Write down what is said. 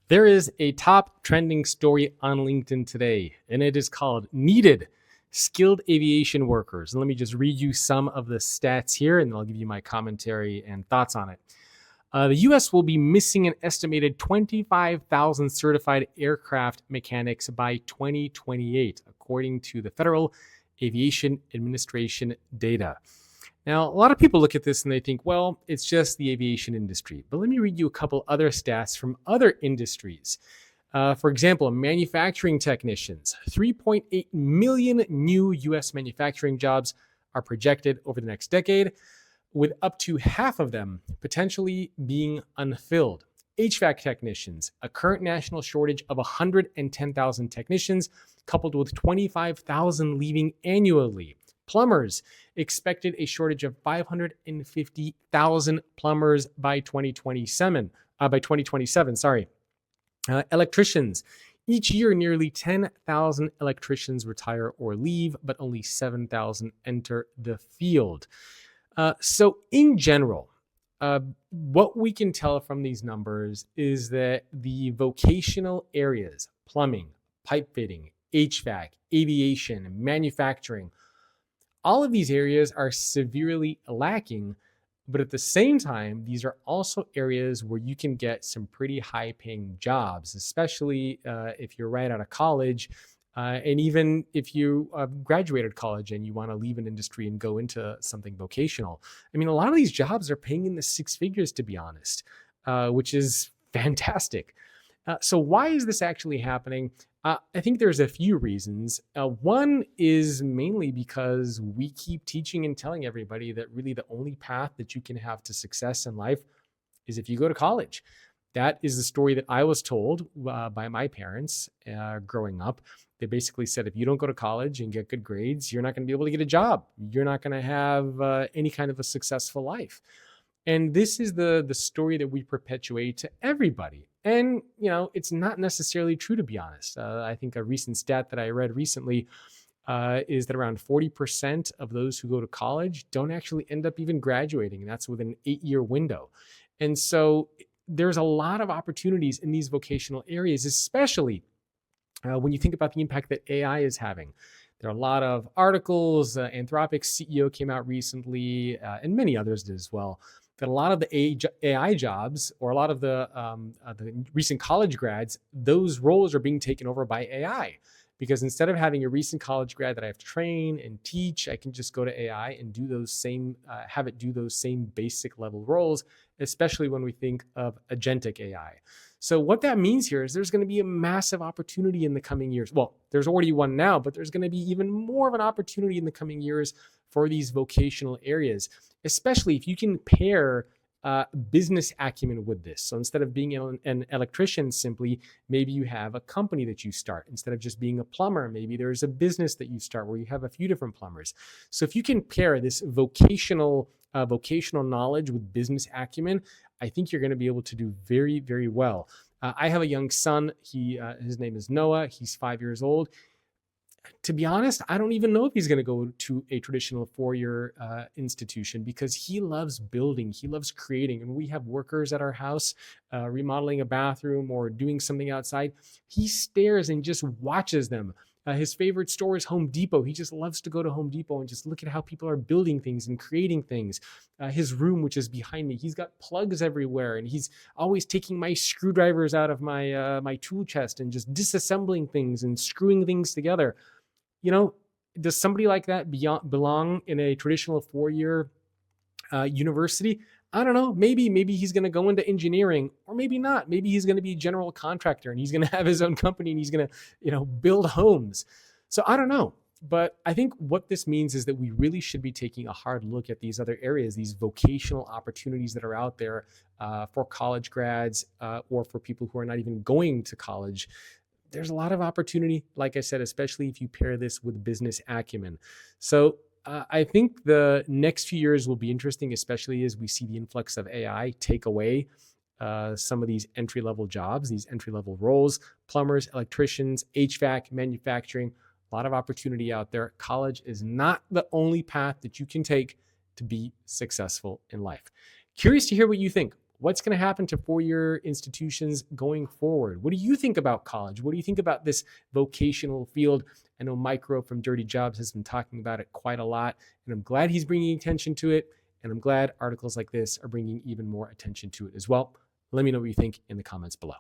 There is a top trending story on LinkedIn today, and it is called Needed Skilled Aviation Workers. And let me just read you some of the stats here, and I'll give you my commentary and thoughts on it. The US will be missing an estimated 25,000 certified aircraft mechanics by 2028, according to the Federal Aviation Administration data. Now, a lot of people look at this and they think, well, it's just the aviation industry. But let me read you a couple other stats from other industries. For example, manufacturing technicians, 3.8 million new US manufacturing jobs are projected over the next decade, with up to half of them potentially being unfilled. HVAC technicians, a current national shortage of 110,000 technicians, coupled with 25,000 leaving annually. Plumbers, expected a shortage of 550,000 plumbers by 2027. Electricians, each year nearly 10,000 electricians retire or leave, but only 7,000 enter the field. So in general, what we can tell from these numbers is that the vocational areas, plumbing, pipe fitting, HVAC, aviation, manufacturing, all of these areas are severely lacking, but at the same time, these are also areas where you can get some pretty high-paying jobs, especially if you're right out of college, and even if you graduated college and you want to leave an industry and go into something vocational. I mean, a lot of these jobs are paying in the six figures, to be honest, which is fantastic. So why is this actually happening? I think there's a few reasons. One is mainly because we keep teaching and telling everybody that really the only path that you can have to success in life is if you go to college. That is the story that I was told by my parents growing up. They basically said, if you don't go to college and get good grades, you're not going to be able to get a job. You're not going to have any kind of a successful life. And this is the story that we perpetuate to everybody. And, you know, it's not necessarily true, to be honest. I think a recent stat that I read recently is that around 40% of those who go to college don't actually end up even graduating. And that's within an 8-year window. And so there's a lot of opportunities in these vocational areas, especially when you think about the impact that AI is having. There are a lot of articles. Anthropic's CEO came out recently, and many others did as well, that a lot of the AI jobs, or a lot of the recent college grads, those roles are being taken over by AI. Because instead of having a recent college grad that I have to train and teach, I can just go to AI and do those same, have it do those same basic level roles, especially when we think of agentic AI. So what that means here is there's going to be a massive opportunity in the coming years. Well, there's already one now, but there's going to be even more of an opportunity in the coming years for these vocational areas, especially if you can pair business acumen with this. So instead of being an electrician simply, maybe you have a company that you start. Instead of just being a plumber, maybe there's a business that you start where you have a few different plumbers. So if you can pair this vocational knowledge with business acumen, I think you're going to be able to do very, very well. I have a young son. His name is Noah. He's 5 years old. To be honest, I don't even know if he's going to go to a traditional four-year institution, because he loves building. He loves creating. And we have workers at our house remodeling a bathroom or doing something outside. He stares and just watches them. His favorite store is Home Depot. He just loves to go to Home Depot and just look at how people are building things and creating things. His room, which is behind me, he's got plugs everywhere, and he's always taking my screwdrivers out of my tool chest and just disassembling things and screwing things together. You know, does somebody like that belong in a traditional four-year university? I don't know. Maybe he's going to go into engineering, or maybe not. Maybe he's going to be a general contractor and he's going to have his own company and he's going to, build homes. So I don't know. But I think what this means is that we really should be taking a hard look at these other areas, these vocational opportunities that are out there for college grads or for people who are not even going to college. There's a lot of opportunity, like I said, especially if you pair this with business acumen. So I think the next few years will be interesting, especially as we see the influx of AI take away some of these entry-level jobs, these entry-level roles, plumbers, electricians, HVAC, manufacturing, a lot of opportunity out there. College is not the only path that you can take to be successful in life. Curious to hear what you think. What's going to happen to four-year institutions going forward? What do you think about college? What do you think about this vocational field? I know Micro from Dirty Jobs has been talking about it quite a lot, and I'm glad he's bringing attention to it. And I'm glad articles like this are bringing even more attention to it as well. Let me know what you think in the comments below.